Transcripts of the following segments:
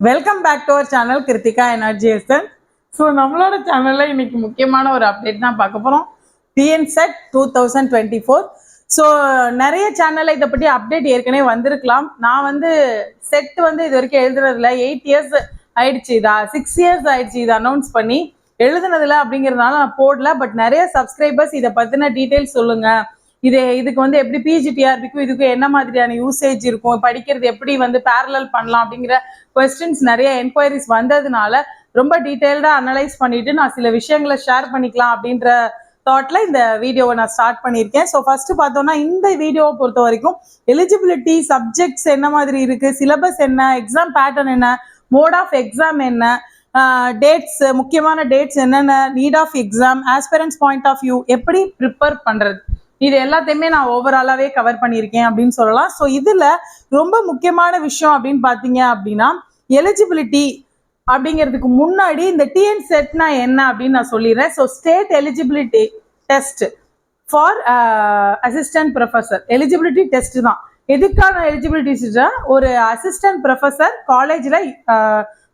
Welcome back to our channel Kiruthika energy SN. So நம்மளோட சேனலில் இன்னைக்கு முக்கியமான ஒரு அப்டேட் தான் பார்க்க போகிறோம். TN SET 2024. ஸோ நிறைய சேனலில் இதை பற்றி அப்டேட் ஏற்கனவே வந்திருக்கலாம். நான் செட் இது வரைக்கும் எழுதுனதில்ல. 8 இயர்ஸ் ஆயிடுச்சு, இதா 6 இயர்ஸ் ஆயிடுச்சு இதை அனௌன்ஸ் பண்ணி எழுதுனதில்ல அப்படிங்கிறதுனால நான் போடல. பட் நிறைய சப்ஸ்கிரைபர்ஸ் இதை பற்றின டீட்டெயில்ஸ் சொல்லுங்கள், இதுக்கு எப்படி பிஜிடிஆர்பிக்கும் இதுக்கும் என்ன மாதிரியான யூசேஜ் இருக்கும், படிக்கிறது எப்படி பேரலல் பண்ணலாம் அப்படிங்கிற கொஸ்டின்ஸ் நிறைய என்கொயரிஸ் வந்ததுனால ரொம்ப டீட்டெயில்டாக அனலைஸ் பண்ணிட்டு நான் சில விஷயங்களை ஷேர் பண்ணிக்கலாம் அப்படின்ற தாட்ல இந்த வீடியோவை நான் ஸ்டார்ட் பண்ணியிருக்கேன். ஸோ ஃபர்ஸ்ட் பார்த்தோம்னா இந்த வீடியோவை பொறுத்த வரைக்கும் எலிஜிபிலிட்டி, சப்ஜெக்ட்ஸ் என்ன மாதிரி இருக்கு, சிலபஸ் என்ன, எக்ஸாம் பேட்டர்ன் என்ன, மோட் ஆஃப் எக்ஸாம் என்ன, டேட்ஸ், முக்கியமான டேட்ஸ் என்னென்ன, need of exam, aspirants point of view, எப்படி ப்ரிப்பேர் பண்றது, இது எல்லாத்தையுமே நான் ஓவராலாவே கவர் பண்ணியிருக்கேன் அப்படின்னு சொல்லலாம். ஸோ இதுல ரொம்ப முக்கியமான விஷயம் அப்படின்னு பார்த்தீங்க அப்படின்னா எலிஜிபிலிட்டி அப்படிங்கிறதுக்கு முன்னாடி இந்த டிஎன் செட்னா என்ன அப்படின்னு நான் சொல்லிடுறேன். So state eligibility test for assistant professor eligibility test தான். எதுக்கான எலிஜிபிலிட்டி? ஒரு அசிஸ்டன்ட் ப்ரொஃபஸர் காலேஜில்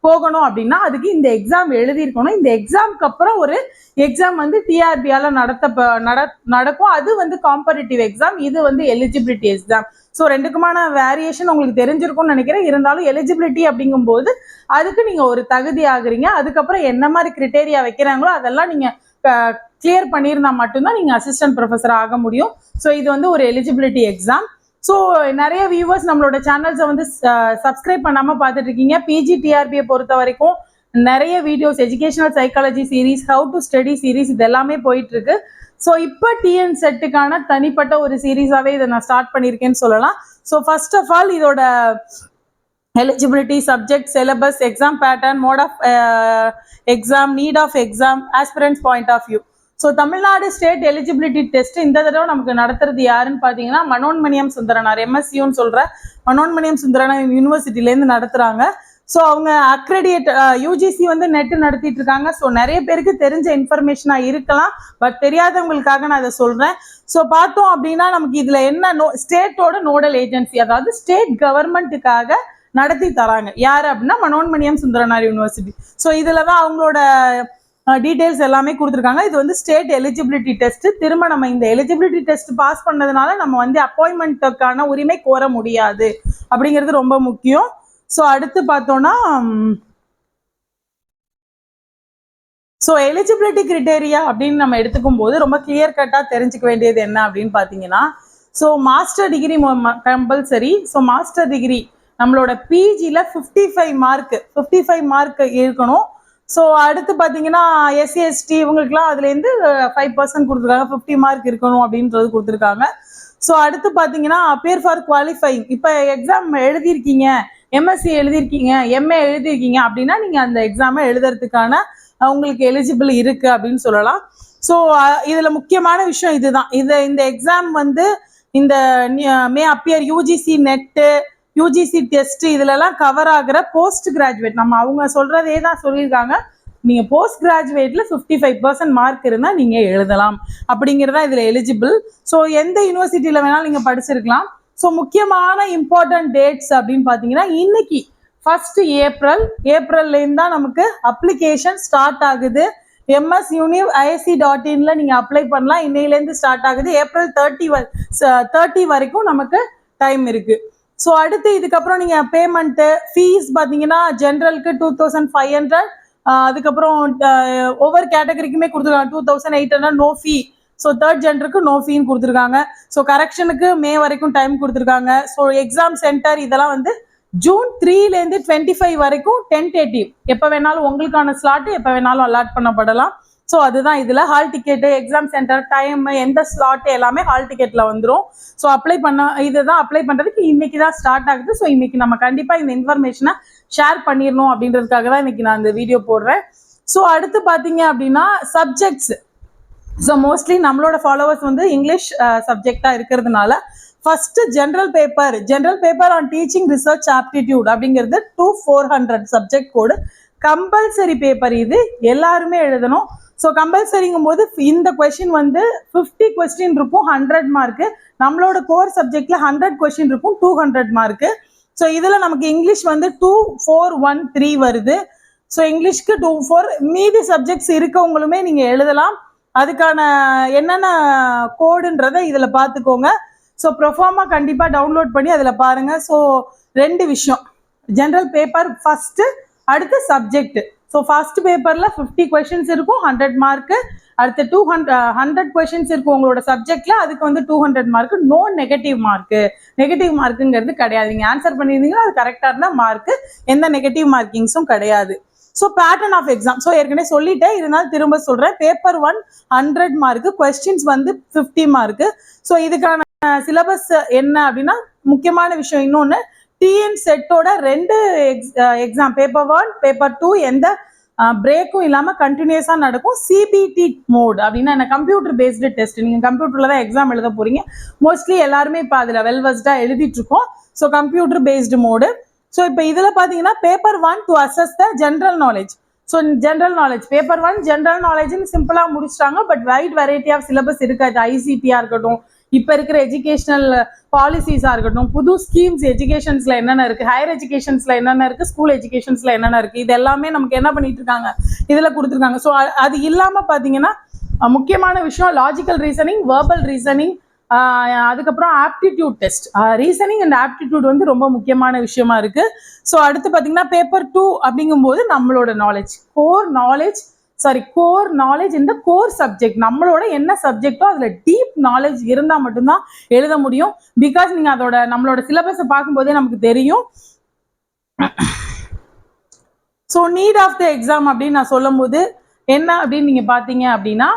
போகணும் அப்படின்னா அதுக்கு இந்த எக்ஸாம் எழுதியிருக்கணும். இந்த எக்ஸாமுக்கு அப்புறம் ஒரு எக்ஸாம் டிஆர்பியால நடக்கும். அது காம்படிட்டிவ் எக்ஸாம், இது எலிஜிபிலிட்டி எக்ஸாம். ஸோ ரெண்டுக்குமான வேரியேஷன் உங்களுக்கு தெரிஞ்சிருக்கும்னு நினைக்கிறேன். இருந்தாலும் எலிஜிபிலிட்டி அப்படிங்கும்போது அதுக்கு நீங்க ஒரு தகுதி ஆகுறீங்க. அதுக்கப்புறம் என்ன மாதிரி கிரிட்டேரியா வைக்கிறாங்களோ அதெல்லாம் நீங்க கிளியர் பண்ணியிருந்தா மட்டும்தான் நீங்க அசிஸ்டன்ட் ப்ரொஃபஸர் ஆக முடியும். ஸோ இது ஒரு எலிஜிபிலிட்டி எக்ஸாம். ஸோ நிறைய வியூவர்ஸ் நம்மளோட சேனல்ஸை சப்ஸ்கிரைப் பண்ணாமல் பார்த்துட்டு இருக்கீங்க. பிஜிடிஆர்பியை பொறுத்த வரைக்கும் நிறைய videos, educational psychology series, how to study series, இது எல்லாமே போயிட்டு இருக்கு. ஸோ இப்போ டிஎன் செட்டுக்கான தனிப்பட்ட ஒரு சீரீஸாகவே இதை நான் ஸ்டார்ட் பண்ணியிருக்கேன்னு சொல்லலாம். ஸோ ஃபர்ஸ்ட் ஆஃப் ஆல் இதோட eligibility, subject, syllabus, exam pattern, mode of exam, need of exam, aspirants point of view. So Tamil Nadu state eligibility test இந்த தடவை நமக்கு நடத்துறது யாருன்னு பார்த்தீங்கன்னா மனோன்மணியம் சுந்தரனார், எம்எஸ்சியூன்னு சொல்ற மனோன்மணியம் சுந்தரனார் யூனிவர்சிட்டிலேருந்து நடத்துறாங்க. ஸோ அவங்க அக்ரெடியேட் யூஜிசி நெட் நடத்திட்டு இருக்காங்க. ஸோ நிறைய பேருக்கு தெரிஞ்ச இன்ஃபர்மேஷனாக இருக்கலாம், பட் தெரியாதவங்களுக்காக நான் இதை சொல்றேன். ஸோ பார்த்தோம் அப்படின்னா நமக்கு இதுல என்ன ஸ்டேட்டோட நோடல் ஏஜென்சி, அதாவது ஸ்டேட் கவர்மெண்ட்டுக்காக நடத்தி தராங்க யாரு அப்படின்னா மனோன்மணியம் சுந்தரனார் யூனிவர்சிட்டி. ஸோ இதுல தான் அவங்களோட டீடைல்ஸ் எல்லாமே கொடுத்துருக்காங்க. இது ஸ்டேட் எலிஜிபிலிட்டி டெஸ்ட். திரும்ப நம்ம இந்த எலிஜிபிலிட்டி டெஸ்ட் பாஸ் பண்ணதுனால நம்ம அப்பாயின்மெண்ட்டுக்கான உரிமை கோர முடியாது அப்படிங்கிறது ரொம்ப முக்கியம். ஸோ அடுத்து பார்த்தோம்னா ஸோ எலிஜிபிலிட்டி கிரிட்டேரியா அப்படின்னு நம்ம எடுத்துக்கும் போது ரொம்ப கிளியர் கட்டாக தெரிஞ்சுக்க வேண்டியது என்ன அப்படின்னு பார்த்தீங்கன்னா, so master degree compulsory. So master degree நம்மளோட பிஜியில் 55 மார்க் இருக்கணும். ஸோ அடுத்து பார்த்தீங்கன்னா எஸ்சி எஸ்டி இவங்களுக்குலாம் அதுலேருந்து 5% கொடுத்துருக்காங்க, 50 மார்க் இருக்கணும் அப்படின்றது கொடுத்துருக்காங்க. ஸோ அடுத்து பார்த்தீங்கன்னா அப்பியர் ஃபார் குவாலிஃபைங், இப்போ எக்ஸாம் எழுதியிருக்கீங்க, எம்எஸ்சி எழுதியிருக்கீங்க, எம்ஏ எழுதியிருக்கீங்க அப்படின்னா நீங்கள் அந்த எக்ஸாமை எழுதுறதுக்கான உங்களுக்கு எலிஜிபிள் இருக்கு அப்படின்னு சொல்லலாம். ஸோ இதில் முக்கியமான விஷயம் இதுதான். இந்த எக்ஸாம் இந்த மே appear UGC net, UGC test இதுலலாம் கவர் ஆகிற போஸ்ட் கிராஜுவேட், நம்ம அவங்க சொல்றதே தான் சொல்லியிருக்காங்க. நீங்க போஸ்ட் கிராஜுவேட்ல 55% மார்க் இருந்தால் நீங்க எழுதலாம் அப்படிங்கிறதா இதுல எலிஜிபிள். ஸோ எந்த யூனிவர்சிட்டியில வேணாலும் நீங்க படிச்சிருக்கலாம். ஸோ முக்கியமான இம்பார்ட்டன்ட் டேட்ஸ் அப்படின்னு பார்த்தீங்கன்னா இன்னைக்கு 1 ஏப்ரல்லேருந்து தான் நமக்கு அப்ளிகேஷன் ஸ்டார்ட் ஆகுது. msuniv.isc.inல நீங்க அப்ளை பண்ணலாம். இன்னையிலேருந்து ஸ்டார்ட் ஆகுது. ஏப்ரல் 30 வரைக்கும் நமக்கு டைம் இருக்கு. ஸோ அடுத்து இதுக்கப்புறம் நீங்கள் பேமெண்ட்டு ஃபீஸ் பார்த்தீங்கன்னா ஜென்ரலுக்கு 2500, அதுக்கப்புறம் ஒவ்வொரு கேட்டகரிக்குமே கொடுத்துருக்காங்க 2800 நோ ஃபீ. ஸோ தேர்ட் ஜென்டருக்கு நோ ஃபீன்னு கொடுத்துருக்காங்க. ஸோ கரெக்ஷனுக்கு மே வரைக்கும் டைம் கொடுத்துருக்காங்க. ஸோ எக்ஸாம் சென்டர் இதெல்லாம் ஜூன் 3லேருந்து 25 வரைக்கும் டென்டேட்டிவ், எப்போ வேணாலும் உங்களுக்கான ஸ்லாட்டு எப்போ வேணாலும் அலாட் பண்ணப்படலாம். ஸோ அதுதான் இதில் hall ticket, exam centre, time, எந்த ஸ்லாட் எல்லாமே ஹால் டிக்கெட்டில் வந்துடும். ஸோ அப்ளை பண்ணுறதுக்கு இன்னைக்கு தான் ஸ்டார்ட் ஆகுது. ஸோ இன்னைக்கு நம்ம கண்டிப்பாக இந்த இன்ஃபர்மேஷனை ஷேர் பண்ணிடணும் அப்படின்றதுக்காக தான் இன்னைக்கு நான் இந்த வீடியோ போடுறேன். ஸோ அடுத்து பார்த்தீங்க அப்படின்னா சப்ஜெக்ட்ஸ். ஸோ மோஸ்ட்லி நம்மளோட ஃபாலோவர்ஸ் இங்கிலீஷ் சப்ஜெக்டாக இருக்கிறதுனால first general paper on teaching research aptitude அப்படிங்கிறது 2400 சப்ஜெக்ட் கோடு கம்பல்சரி பேப்பர். இது எல்லாருமே எழுதணும். ஸோ கம்பல்சரிங்கும் போது இந்த கொஸ்டின் 50 கொஸ்டின் இருக்கும், 100 மார்க்கு. நம்மளோட கோர் சப்ஜெக்ட்ல 100 கொஸ்டின் இருக்கும், 200 மார்க்கு. ஸோ இதில் நமக்கு இங்கிலீஷ் வந்து 2413 வருது. ஸோ இங்கிலீஷ்க்கு 24, மீதி சப்ஜெக்ட்ஸ் இருக்கவங்களுமே நீங்கள் எழுதலாம். அதுக்கான என்னென்ன கோடுன்றதை இதில் பார்த்துக்கோங்க. ஸோ ப்ரொஃபார்மா கண்டிப்பாக டவுன்லோட் பண்ணி அதில் பாருங்கள். ஸோ 2 விஷயம், ஜென்ரல் பேப்பர் ஃபஸ்ட்டு, அடுத்து சப்ஜெக்ட். ஸோ ஃபர்ஸ்ட் பேப்பரில் 50 கொஷின்ஸ் இருக்கும், 100 மார்க்கு. அடுத்து 100 கொஷின்ஸ் இருக்கும் உங்களோட சப்ஜெக்ட்ல, அதுக்கு வந்து 200 mark. No negative mark. Negative மார்க்குங்கிறது கிடையாது. நீங்கள் ஆன்சர் பண்ணியிருந்தீங்கன்னா அது கரெக்டாக இருந்தால் மார்க்கு, எந்த நெகட்டிவ் மார்க்கிங்ஸும் கிடையாது. So pattern of exam, so ஏற்கனவே சொல்லிட்டேன், இருந்தாலும் திரும்ப சொல்கிறேன். பேப்பர் 1 100 மார்க்கு, கொஸ்டின்ஸ் வந்து 50 மார்க்கு. ஸோ இதுக்கான சிலபஸ் என்ன அப்படின்னா, முக்கியமான விஷயம் இன்னொன்று, டிஎன் செட்டோட 2 எக்ஸாம், பேப்பர் 1 பேப்பர் 2 எந்த பிரேக்கும் இல்லாமல் கண்டினியூஸாக நடக்கும். சிபிடி மோட் அப்படின்னா என்ன, கம்ப்யூட்டர் பேஸ்டு டெஸ்ட். நீங்கள் கம்ப்யூட்டரில் தான் எக்ஸாம் எழுத போகிறீங்க. மோஸ்ட்லி எல்லாருமே இப்போ அதில் வெல்வெஸ்டாக எழுதிட்டு இருக்கோம். So computer based mode. So இப்போ இதில் பார்த்தீங்கன்னா paper 1 to assess the general knowledge. So general knowledge paper 1 general நாலேஜ்னு சிம்பிளாக முடிச்சிட்டாங்க. But wide variety of syllabus இருக்காது. ஐசிடியாக இருக்கட்டும், இப்போ இருக்கிற எஜுகேஷனல் பாலிசிஸாக இருக்கட்டும், புது ஸ்கீம்ஸ் எஜுகேஷன்ஸில் என்னென்ன இருக்குது, ஹையர் எஜுகேஷன்ஸில் என்னென்ன இருக்குது, ஸ்கூல் எஜுகேஷன்ஸில் என்னென்ன இருக்குது, இது எல்லாமே நமக்கு என்ன பண்ணிட்டு இருக்காங்க, இதில் கொடுத்துருக்காங்க. ஸோ அது இல்லாமல் பார்த்தீங்கன்னா முக்கியமான விஷயம் லாஜிக்கல் ரீசனிங், வேர்பல் ரீசனிங், அதுக்கப்புறம் aptitude test. Reasoning and aptitude வந்து ரொம்ப முக்கியமான விஷயமா இருக்கு. ஸோ அடுத்து பார்த்தீங்கன்னா பேப்பர் 2 அப்படிங்கும்போது நம்மளோட நாலேஜ், கோர் நாலேஜ் இந்த கோர் சப்ஜெக்ட், நம்மளோட என்ன சப்ஜெக்டோ அதில் டீப் நாலேஜ் இருந்தால் மட்டும்தான் எழுத முடியும். பிகாஸ் நீங்கள் அதோட நம்மளோட சிலபஸை பார்க்கும்போதே நமக்கு தெரியும். So need of the exam அப்படின்னு நான் சொல்லும் போது என்ன அப்படின்னு நீங்கள் பார்த்தீங்க அப்படின்னா,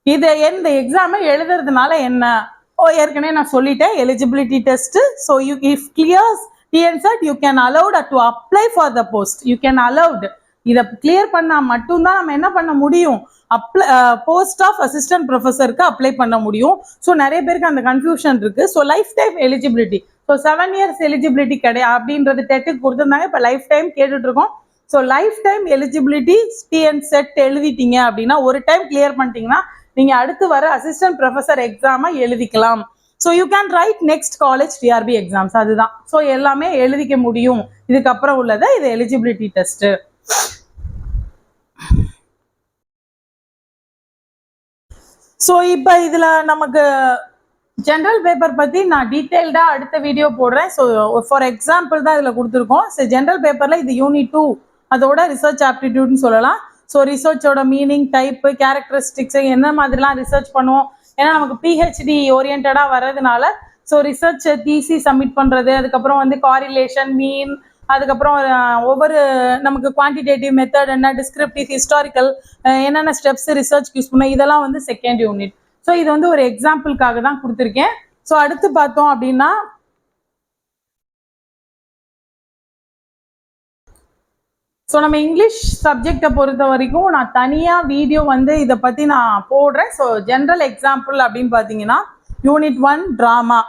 இது எந்த எக்ஸாமை எழுதுறதுனால என்ன, ஏற்கனவே நான் சொல்லிட்டேன், eligibility test. So you if clears TNSET you can allowed to apply for the post. You can allowed, இதை கிளியர் பண்ணால் மட்டும்தான் நம்ம என்ன பண்ண முடியும், போஸ்ட் ஆஃப் அசிஸ்டன்ட் ப்ரொஃபஸருக்கு அப்ளை பண்ண முடியும். ஸோ நிறைய பேருக்கு அந்த கன்ஃபியூஷன் இருக்கு. So life time eligibility, so 7 years eligibility கிடையாது அப்படின்றது டெட்டுக்கு கொடுத்துருந்தாங்க. இப்போ லைஃப் டைம் கேட்டுட்டு இருக்கோம். So life time eligibility TN SET எழுதிட்டீங்க அப்படின்னா, ஒரு டைம் கிளியர் பண்ணிட்டீங்கன்னா நீங்க அடுத்து வர அசிஸ்டன்ட் ப்ரொஃபஸர் எக்ஸாமை எழுதிக்கலாம். So you can write next college TRP exams. அதுதான், ஸோ எல்லாமே எழுதிக்க முடியும். இதுக்கப்புறம் உள்ளது இது எலிஜிபிலிட்டி டெஸ்ட். ஸோ இப்போ இதில் நமக்கு ஜென்ரல் பேப்பர் பற்றி நான் டீட்டெயில்டாக அடுத்த வீடியோ போடுறேன். ஸோ ஃபார் எக்ஸாம்பிள் தான் இதில் கொடுத்துருக்கோம். ஸோ ஜென்ரல் பேப்பரில் இது யூனிட் 2, அதோட ரிசர்ச் ஆப்டிடியூட்னு சொல்லலாம். ஸோ ரிசர்ச்சோட மீனிங், டைப்பு, கேரக்டரிஸ்டிக்ஸ், என்ன மாதிரிலாம் ரிசர்ச் பண்ணுவோம். ஏன்னா நமக்கு பிஹெச்டி ஓரியன்டாக வர்றதுனால ஸோ ரிசர்ச் தீசி சப்மிட் பண்ணுறது, அதுக்கப்புறம் வந்து காரிலேஷன், மீன், அதுக்கப்புறம் ஒவ்வொரு நமக்கு குவான்டிடேட்டிவ் மெத்தட் என்ன, டிஸ்கிரிப்டிவ், ஹிஸ்டாரிக்கல், என்னென்ன ஸ்டெப்ஸ் ரிசர்ச் யூஸ் பண்ணோம், இதெல்லாம் வந்து செகண்ட் யூனிட். ஸோ இது வந்து ஒரு எக்ஸாம்பிளுக்காக தான் கொடுத்துருக்கேன். ஸோ அடுத்து பார்த்தோம் அப்படின்னா, ஸோ நம்ம இங்கிலீஷ் சப்ஜெக்டை பொறுத்த வரைக்கும் நான் தனியாக வீடியோ வந்து இதை பற்றி நான் போடுறேன். ஸோ ஜென்ரல் எக்ஸாம்பிள் அப்படின்னு பார்த்தீங்கன்னா, unit 1 drama,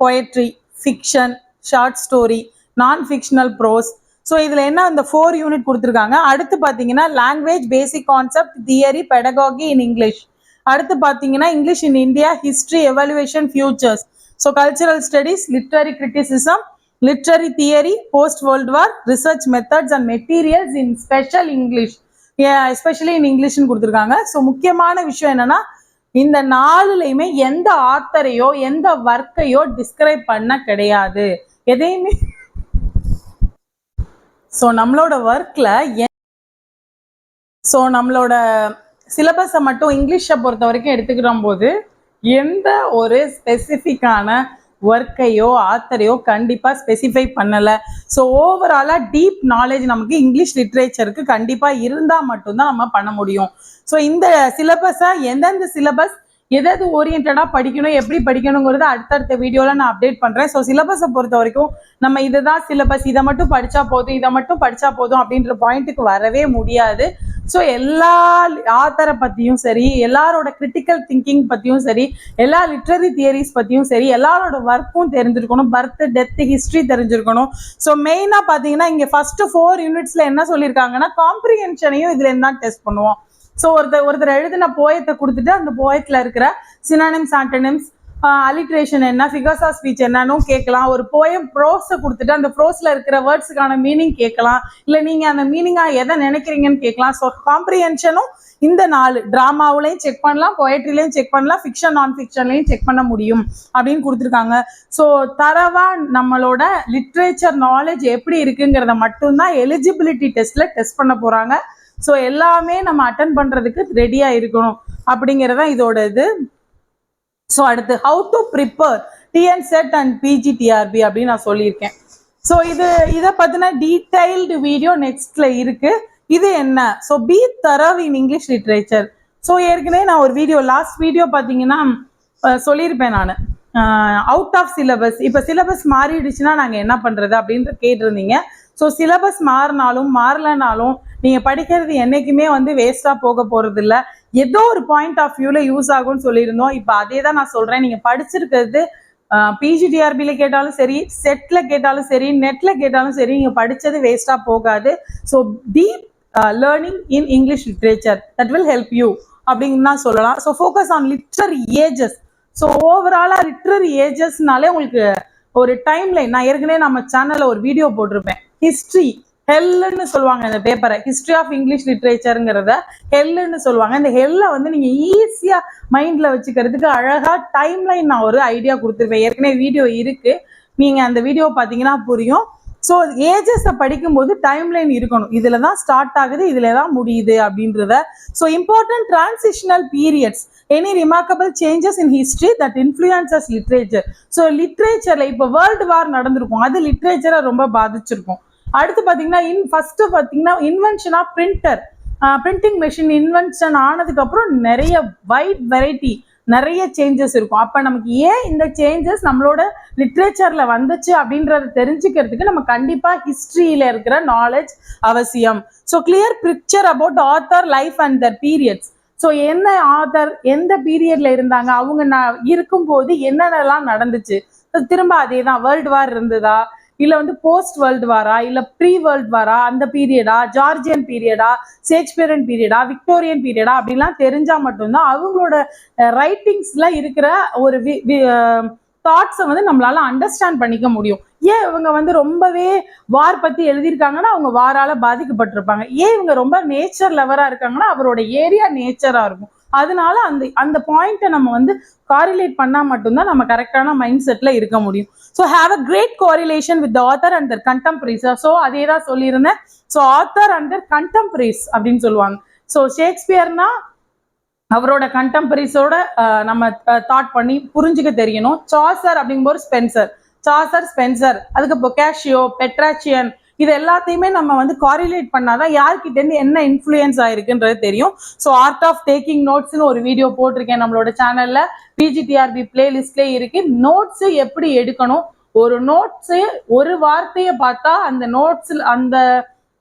poetry, fiction, short story, non fictional prose. So இதில் என்ன இந்த 4 யூனிட் கொடுத்துருக்காங்க. அடுத்து பார்த்தீங்கன்னா language, basic concept, theory, pedagogy in English. அடுத்து பார்த்தீங்கன்னா English in India, history, evaluation, futures. So cultural studies, literary criticism, literary theory, post world war, research methods and materials in special English, especially in இங்கிலீஷ்னு கொடுத்துருக்காங்க. So முக்கியமான விஷயம் என்னன்னா, இந்த 4லையுமே எந்த ஆத்தரையோ எந்த ஒர்க்கையோ டிஸ்கிரைப் பண்ண கிடையாது, எதையுமே. ஸோ நம்மளோட ஒர்க்ல நம்மளோட சிலபஸை மட்டும் இங்கிலீஷை பொறுத்த வரைக்கும் எடுத்துக்கிற போது எந்த ஒரு ஸ்பெசிஃபிக்கான ஒர்க்கையோ ஆத்தரையோ கண்டிப்பாக ஸ்பெசிஃபை பண்ணலை. ஸோ ஓவராலாக டீப் நாலேஜ் நமக்கு இங்கிலீஷ் லிட்ரேச்சருக்கு கண்டிப்பாக இருந்தால் மட்டும்தான் நம்ம பண்ண முடியும். ஸோ இந்த சிலபஸை எந்தெந்த சிலபஸ் எதாவது ஓரியன்டாக படிக்கணும், எப்படி படிக்கணுங்கிறத அடுத்தடுத்த வீடியோவில் நான் அப்டேட் பண்ணுறேன். ஸோ சிலபஸை பொறுத்த வரைக்கும் நம்ம இதுதான் சிலபஸ், இதை மட்டும் படித்தா போதும், இதை மட்டும் படித்தா போதும் அப்படின்ற பாயிண்ட்டுக்கு வரவே முடியாது. ஸோ எல்லா ஆத்தரை பற்றியும் சரி, எல்லாரோட கிரிட்டிக்கல் திங்கிங் பற்றியும் சரி, எல்லா லிட்ரரி தியரிஸ் பற்றியும் சரி, எல்லாரோட ஒர்க்கும் தெரிஞ்சிருக்கணும், பர்த், டெத், ஹிஸ்ட்ரி தெரிஞ்சிருக்கணும். ஸோ மெயினாக பார்த்தீங்கன்னா இங்கே ஃபஸ்ட்டு 4 யூனிட்ஸில் என்ன சொல்லியிருக்காங்கன்னா, காம்ப்ரிஹென்ஷனையும் இதில் என்ன டெஸ்ட் பண்ணுவோம். ஸோ ஒருத்தர் எழுதின போயத்தை கொடுத்துட்டு அந்த போயத்தில் இருக்கிற சினானிம்ஸ், ஆண்டனிம்ஸ், அலிட்ரேஷன் என்ன, ஃபிகர்ஸ் ஆஃப் ஸ்பீச் என்னன்னு கேட்கலாம். ஒரு போயம் ப்ரோஸை கொடுத்துட்டு அந்த ப்ரோஸ்ல இருக்கிற வேர்ட்ஸுக்கான மீனிங் கேட்கலாம். இல்லை நீங்க அந்த மீனிங்கா எதை நினைக்கிறீங்கன்னு கேட்கலாம். ஸோ காம்ப்ரிஹென்ஷனும் இந்த 4 டிராமாவிலையும் செக் பண்ணலாம், பொயட்ரிலையும் செக் பண்ணலாம், ஃபிக்ஷன் நான் ஃபிக்ஷன்லையும் செக் பண்ண முடியும் அப்படின்னு கொடுத்துருக்காங்க. ஸோ தரவா நம்மளோட லிட்ரேச்சர் நாலேஜ் எப்படி இருக்குங்கிறத மட்டும்தான் எலிஜிபிலிட்டி டெஸ்ட்ல டெஸ்ட் பண்ண போறாங்க. ஸோ எல்லாமே நம்ம அட்டன் பண்றதுக்கு ரெடியா இருக்கணும் அப்படிங்கிறத இதோட இது. ஸோ அடுத்து how to prepare TN SET and PGTRB அப்படின்னு நான் சொல்லியிருக்கேன். ஸோ இதை பத்தின டீடைல்டு வீடியோ நெக்ஸ்ட்ல இருக்கு. இது என்ன, so be thorough in English literature. So ஏற்கனவே நான் ஒரு வீடியோ லாஸ்ட் வீடியோ பார்த்தீங்கன்னா சொல்லியிருப்பேன் நான் அவுட் ஆஃப் சிலபஸ். இப்போ சிலபஸ் மாறிடுச்சுன்னா நாங்கள் என்ன பண்ணுறது அப்படின்ற கேட்டிருந்தீங்க. ஸோ சிலபஸ் மாறினாலும் மாறலனாலும் நீங்கள் படிக்கிறது என்றைக்குமே வந்து வேஸ்ட்டாக போக போகிறது இல்லை. ஏதோ ஒரு பாயிண்ட் ஆஃப் வியூவில் யூஸ் ஆகும்னு சொல்லியிருந்தோம். இப்போ அதே தான் நான் சொல்கிறேன். நீங்கள் படிச்சிருக்கிறது பிஜிடிஆர்பியில் கேட்டாலும் சரி, செட்டில் கேட்டாலும் சரி, நெட்டில் கேட்டாலும் சரி, நீங்கள் படித்தது வேஸ்ட்டாக போகாது. So deep learning in English literature that will help you அப்படின்னு தான் சொல்லலாம். So focus on literary ages. So ஓவராலாக லிட்ரரி ஏஜஸ்னாலே உங்களுக்கு ஒரு டைம் லைன், நான் ஏற்கனவே நம்ம சேனலில் ஒரு வீடியோ போட்டிருப்பேன். ஹிஸ்ட்ரி ஹெல்லுன்னு சொல்லுவாங்க இந்த பேப்பரை, ஹிஸ்ட்ரி ஆஃப் இங்கிலீஷ் லிட்ரேச்சருங்கிறத ஹெல்லுன்னு சொல்லுவாங்க. இந்த ஹெல்லை வந்து நீங்கள் ஈஸியாக மைண்டில் வச்சுக்கிறதுக்கு அழகாக டைம் லைன் நான் ஒரு ஐடியா கொடுத்துருப்பேன். ஏற்கனவே வீடியோ இருக்குது, நீங்கள் அந்த வீடியோ பார்த்தீங்கன்னா புரியும். ஸோ ஏஜஸை படிக்கும்போது டைம் லைன் இருக்கணும். இதில் தான் ஸ்டார்ட் ஆகுது, இதில் தான் முடியுது அப்படின்றத. So important transitional periods, any remarkable changes in history that influences literature. So லிட்ரேச்சரில் இப்போ வேர்ல்டு வார் நடந்திருக்கும், அது லிட்ரேச்சரை ரொம்ப பாதிச்சிருக்கும். அடுத்து பார்த்தீங்கன்னா ஃபர்ஸ்ட் பார்த்தீங்கன்னா invention of printing machine invention ஆனதுக்கப்புறம் நிறைய வைட் வெரைட்டி நிறைய சேஞ்சஸ் இருக்கும். அப்போ நமக்கு ஏன் இந்த சேஞ்சஸ் நம்மளோட லிட்ரேச்சரில் வந்துச்சு அப்படின்றத தெரிஞ்சுக்கிறதுக்கு நம்ம கண்டிப்பாக ஹிஸ்ட்ரியில் இருக்கிற நாலேஜ் அவசியம். So clear picture about author life and their periods. So என்ன ஆத்தர் எந்த பீரியட்ல இருந்தாங்க, அவங்க இருக்கும்போது என்னென்னலாம் நடந்துச்சு. திரும்ப அதே தான், வேர்ல்டு வார் இருந்ததா, இல்லை வந்து போஸ்ட் வேர்ல்டு வாரா, இல்லை ப்ரீ வேர்ல்டு வாரா, அந்த பீரியடா, ஜார்ஜியன் பீரியடா, ஷேக்ஸ்பியரன் பீரியடா, விக்டோரியன் பீரியடா அப்படிலாம் தெரிஞ்சா மட்டும்தான் அவங்களோட ரைட்டிங்ஸ்ல இருக்கிற ஒரு தாட்ஸை வந்து நம்மளால அண்டர்ஸ்டாண்ட் பண்ணிக்க முடியும். ஏன் இவங்க வந்து ரொம்பவே வார் பத்தி எழுதியிருக்காங்கன்னா அவங்க வாரால பாதிக்கப்பட்டிருப்பாங்க. ஏன் இவங்க ரொம்ப நேச்சர் லவரா இருக்காங்கன்னா அவரோட ஏரியா நேச்சரா இருக்கும். அதனால அந்த பாயிண்ட்டை நம்ம வந்து காரிலேட் பண்ணா மட்டும்தான் நம்ம கரெக்டான மைண்ட் செட்ல இருக்க முடியும். So have a great correlation with author and their contemporaries. So அதே தான் சொல்லியிருந்தேன். So author and their contemporaries அப்படின்னு சொல்லுவாங்க. ஸோ ஷேக்ஸ்பியர்னா அவரோட கண்டெம்பரரிஸோட நம்ம தாட் பண்ணி புரிஞ்சுக்க தெரியணும். சாசர் அப்படிங்கும்போது ஸ்பென்சர், அதுக்கு பொக்காஷியோ, பெட்ராச்சியன், இது எல்லாத்தையுமே நம்ம வந்து காரிலேட் பண்ணாதான் யார்கிட்ட இருந்து என்ன இன்ஃப்ளூயன்ஸ் ஆயிருக்குன்றது தெரியும். ஸோ ஆர்ட் ஆஃப் டேக்கிங் நோட்ஸ்னு ஒரு வீடியோ போட்டிருக்கேன் நம்மளோட சேனல்ல, பிஜிடிஆர்பி பிளேலிஸ்ட்ல இருக்கு. நோட்ஸ் எப்படி எடுக்கணும், ஒரு நோட்ஸ் ஒரு வார்த்தையை பார்த்தா அந்த நோட்ஸ்ல அந்த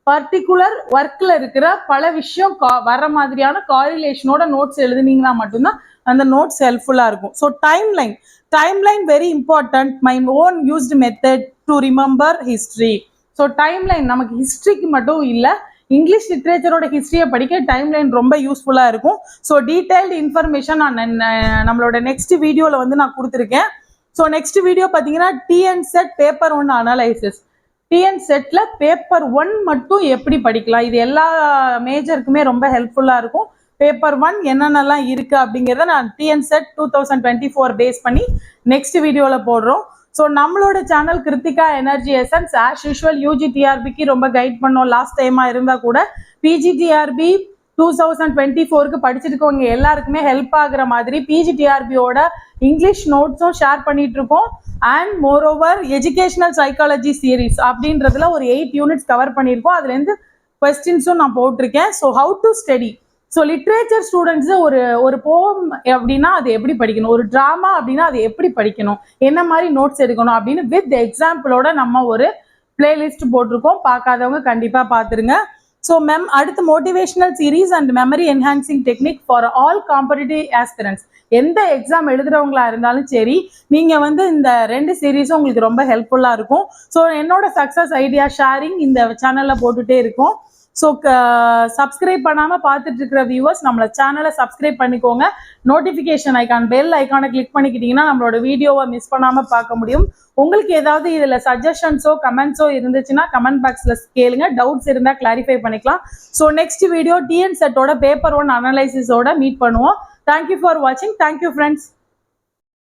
பர்டிகுலர் ஒர்க்ல இருக்கிற பல விஷயம் வர மாதிரியான காரிலேஷனோட நோட்ஸ் எழுதுனீங்கன்னா மட்டும்தான் அந்த நோட்ஸ் ஹெல்ப்ஃபுல்லா இருக்கும். So timeline very important. My own used method to remember history. So timeline நமக்கு ஹிஸ்ட்ரிக்கு மட்டும் இல்லை, இங்கிலீஷ் லிட்ரேச்சரோட ஹிஸ்ட்ரியை படிக்க டைம்லைன் ரொம்ப யூஸ்ஃபுல்லாக இருக்கும். ஸோ டீடைல்டு இன்ஃபர்மேஷன் நான் நம்மளோட நெக்ஸ்ட் வீடியோவில் வந்து நான் கொடுத்துருக்கேன். ஸோ நெக்ஸ்ட் வீடியோ பார்த்தீங்கன்னா TN set paper 1 analysis. TN செட்ல பேப்பர் 1 மட்டும் எப்படி படிக்கலாம், இது எல்லா மேஜருக்குமே ரொம்ப ஹெல்ப்ஃபுல்லாக இருக்கும். பேப்பர் 1 என்னென்னலாம் இருக்கு அப்படிங்கிறத நான் டிஎன் செட் 2024 பேஸ் பண்ணி நெக்ஸ்ட் வீடியோவில் போடுறோம். ஸோ நம்மளோட channel Kiruthika Energy Essence as usual யூஜிடிஆர்பிக்கு ரொம்ப கைட் பண்ணோம். லாஸ்ட் டைமாக இருந்தால் கூட பிஜிடிஆர்பி 2024க்கு படிச்சிருக்கவங்க எல்லாருக்குமே ஹெல்ப் ஆகுற மாதிரி பிஜிடிஆர்பியோட இங்கிலீஷ் நோட்ஸும் ஷேர் பண்ணிட்டு இருக்கோம். And moreover educational psychology series அப்படின்றதுல ஒரு 8 யூனிட்ஸ் கவர் பண்ணியிருக்கோம். அதுலேருந்து கொஸ்டின்ஸும் நான் போட்டிருக்கேன். So how to study. So literature students ஒரு போம் அப்படின்னா அது எப்படி படிக்கணும், ஒரு ட்ராமா அப்படின்னா அது எப்படி படிக்கணும், என்ன மாதிரி நோட்ஸ் எடுக்கணும் அப்படின்னு வித் எக்ஸாம்பிளோட நம்ம ஒரு பிளேலிஸ்ட் போட்டிருக்கோம். பார்க்காதவங்க கண்டிப்பாக பார்த்துருங்க. ஸோ அடுத்து motivational series and memory enhancing technique for all competitive aspirants. எந்த எக்ஸாம் எழுதுறவங்களா இருந்தாலும் சரி, நீங்கள் வந்து இந்த 2 சீரீஸும் உங்களுக்கு ரொம்ப ஹெல்ப்ஃபுல்லாக இருக்கும். ஸோ என்னோட சக்ஸஸ் ஐடியா ஷேரிங் இந்த சேனலில் போட்டுகிட்டே இருக்கும். ஸோ சப்ஸ்கிரைப் பண்ணாமல் பார்த்துட்டு இருக்கிற வியூவர்ஸ் நம்மளோட சேனலை சப்ஸ்கிரைப் பண்ணிக்கோங்க. நோட்டிஃபிகேஷன் ஐக்கான் பெல் ஐக்கானை கிளிக் பண்ணிக்கிட்டிங்கன்னா நம்மளோட வீடியோவை மிஸ் பண்ணாமல் பார்க்க முடியும். உங்களுக்கு ஏதாவது இதில் சஜஷன்ஸோ கமெண்ட்ஸோ இருந்துச்சுன்னா கமெண்ட் பாக்ஸில் கேளுங்க. டவுட்ஸ் இருந்தால் கிளாரிஃபை பண்ணிக்கலாம். ஸோ நெக்ஸ்ட் வீடியோ டிஎன் செட்டோட பேப்பர் 1 அனலைசிஸோட மீட் பண்ணுவோம். தேங்க்யூ ஃபார் வாட்சிங். Thank you friends.